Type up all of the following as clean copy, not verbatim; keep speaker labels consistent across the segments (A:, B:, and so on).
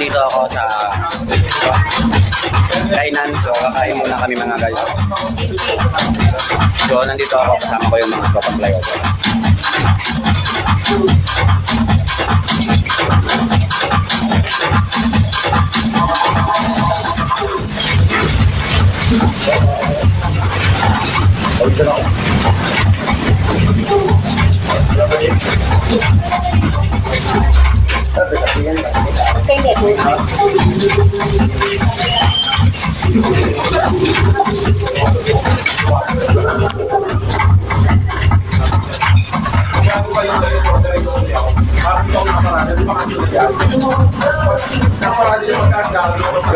A: nandito ako sa kainan. So, kakain muna kami mga guys. So, nandito ako kasama ko yung mga tropang flyover.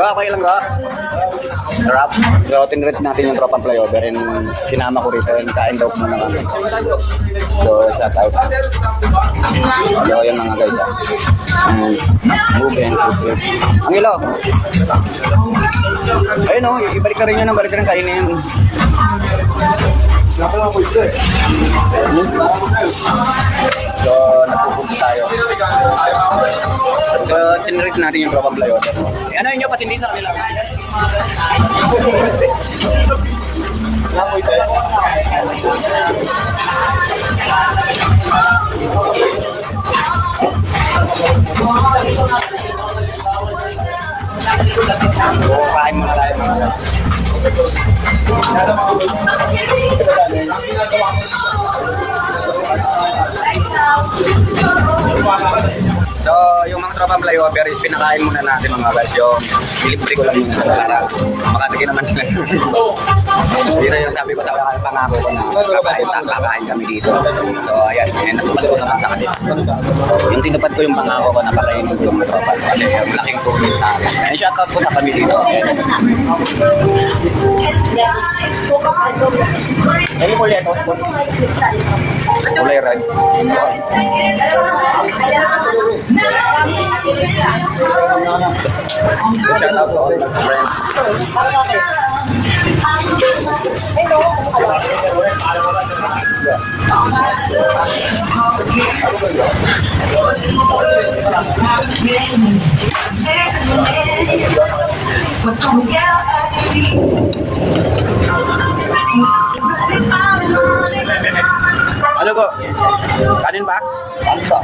A: Okay lang ga. Sarap. So, tinrate natin yung tropang flyover and sinama ko rito and kain daw muna naman. So, shout out. So, yung mga guys. Move and food. Ang ilaw. Ayun o, ibalik ka rin yun. Balik ka rin kainin. So, nagpupunta tayo. So, tinrate natin yung tropang flyover. Ano yun yung pasindi sa kanila? Kain muna tayo mga guys. So, yung mga tropang flyover, pinakain muna natin mga guys. Yung delivery ko lang yun para makatagin naman sila. Dito yung sabi ko sa pangako ko na kakain kami dito. So, ayan. Natupad ko naman sa kanila. Yung tinupad ko yung pangako ko na pakainin ko yung mga tropa. Kasi yung laking tulong sa akin. And shoutout ko sa kami dito. Ano po ulit? Kulay red. Shout out to all my friends. Ano po? Kanin pa? Kanin pa.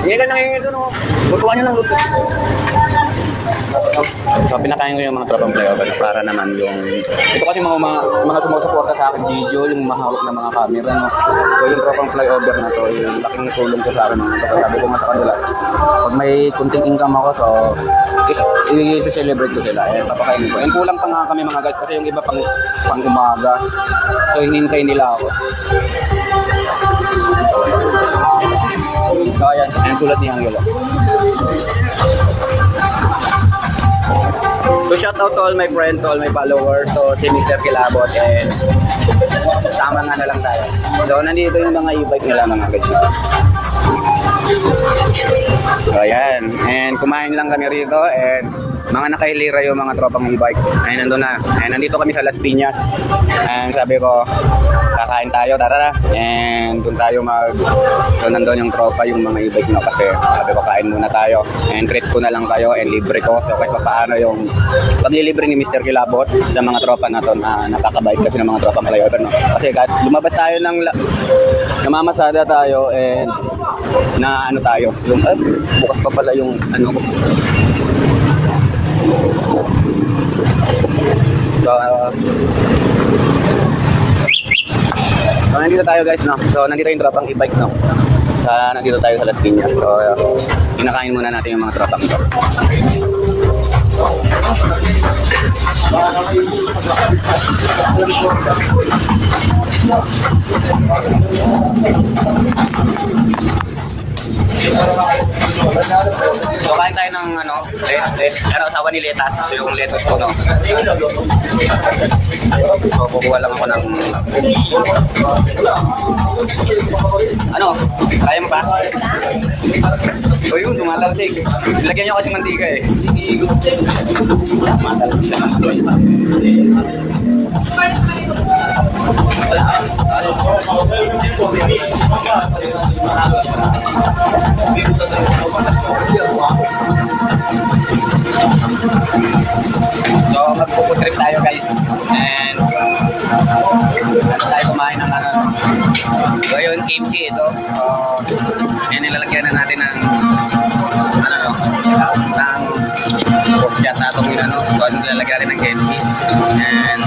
A: Hindi ka nangingin doon. Butuan nyo lang luto. So, pinakain ko yung mga tropang flyover para naman yung... Ito kasi mga sumusuporta sa akin video, yung mahawak na mga camera, no? So, yung tropang flyover na to, yung laking tulong ko sa akin. Sabi ko nga sa kanila, pag may kunting income ako, so, i-celebrate ko sila. Eh, papakainin ko. And kulang pa nga kami mga guys, kasi yung iba pang umaga. So, hinintay nila ako. So, ayan. Ayan tulad ni Angelo. So, shout out to all my friends, to all my followers, to si Mr. Kilabot, and sama nga na lang tayo. So, nandito yung mga e-bike nila mga guys. So, ayan. And kumain lang kami rito, and mga nakahilira yung mga tropang e-bike. Ay, nandun na. And nandito kami sa Las Piñas. And sabi ko, kakain tayo, tara. And doon tayo so, nandun yung tropa, yung mga e-bike na kasi sabi ko, kain muna tayo. And treat ko na lang kayo and libre ko. So, kahit paano yung paglilibre ni Mr. Kilabot sa mga tropa na to na napakabait kasi ng mga tropang flyover, no? Kasi kahit lumabas tayo ng namamasada tayo and na ano tayo, yung bukas pa pala yung ano ko. So, nandito tayo guys, no? So, nandito yung tropang e-bike, no? Nandito tayo sa Las Piñas. So, pinakain muna natin yung mga tropang ito. So, kain tayo ng asawa ni Letas. So, yung lettuce ko, no? So, kukuha lang ako ng kaya mo pa? So, yun, tumatalsik. Lagyan nyo kasi mantika eh. Tumatalsik siya. kimchi ito. Yan, nilalagyan na natin ng ano no, ng pork chat na itong ano. So, nilalagyan rin ng kimchi. And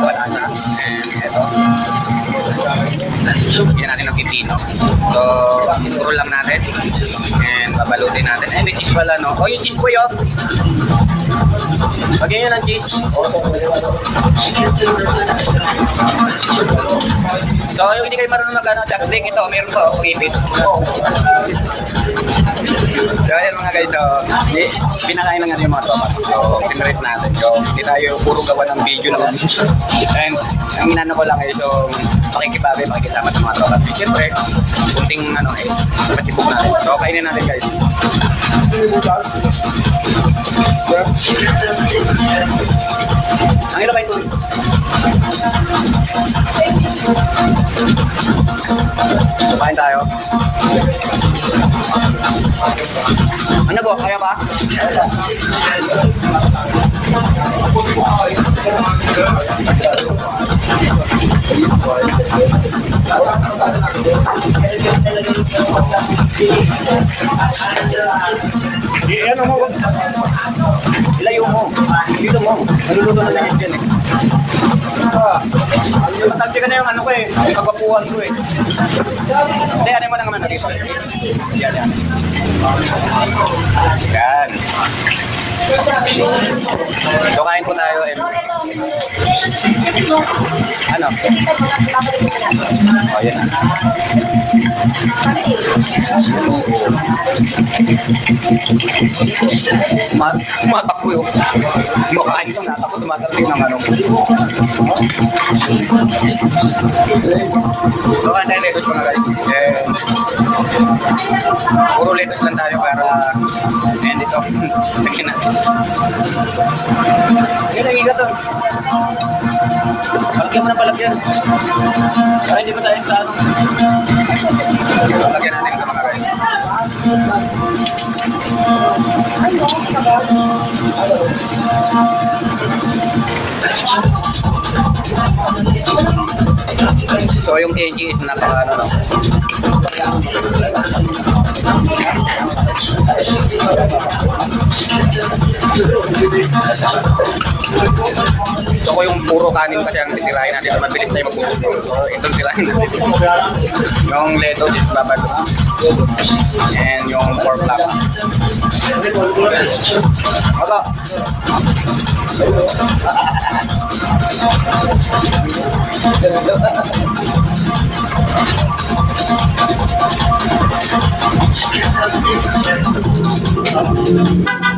A: wala sa. And ito. Yan natin ng pipino. So, scroll lang natin. And babalutin natin. Eh, may cheese pala, no? Oh, yung cheese po yun. Lagyan nyo ng cheese. So, yung hindi kayo marunong mag-ano, chopstick, ito, meron pa, ipit. So, ayan mga guys, so, pinakain lang natin yung mga tropa. So, tinrate natin. So, hindi tayo puro gawa ng video naman. And, ang inano ko lang ay, so, makikibagay, makikisama ng mga tropa. Siyempre, kunting, ano, patibog natin. So, kainin natin guys. Ang ilo ba ito? Kumain tayo. Ano po? Kaya ba? Ano mo? Ilayo mo. Dito mo. Naluluto na lang yan eh. Matagsi ka na yung ano ko eh. Yung kagapuhan ko eh. Hindi, ano mo na naman dito. Yan, yan. Yan. So, kain po tayo eh. Ano? Oh, yan na. Tumatakbo yun. Makain ko natakbo, tumatakbo ng ano. So, kain tayo lettuce mga guys. Puro lettuce lang tayo para and ito. Lagyan natin. Yan, nagigat to. Palagyan mo ng palagyan. Kaya hindi pa tayo sa ano. Lagyan natin ito mga guys. So yung KG is naka ano no. So yung puro kanin kasi ang titirahin natin, mabilis tayo magpuputo. So itong tirahin natin. Yung lettuce is babalo. And yung pork lapa. Oto. Thank you.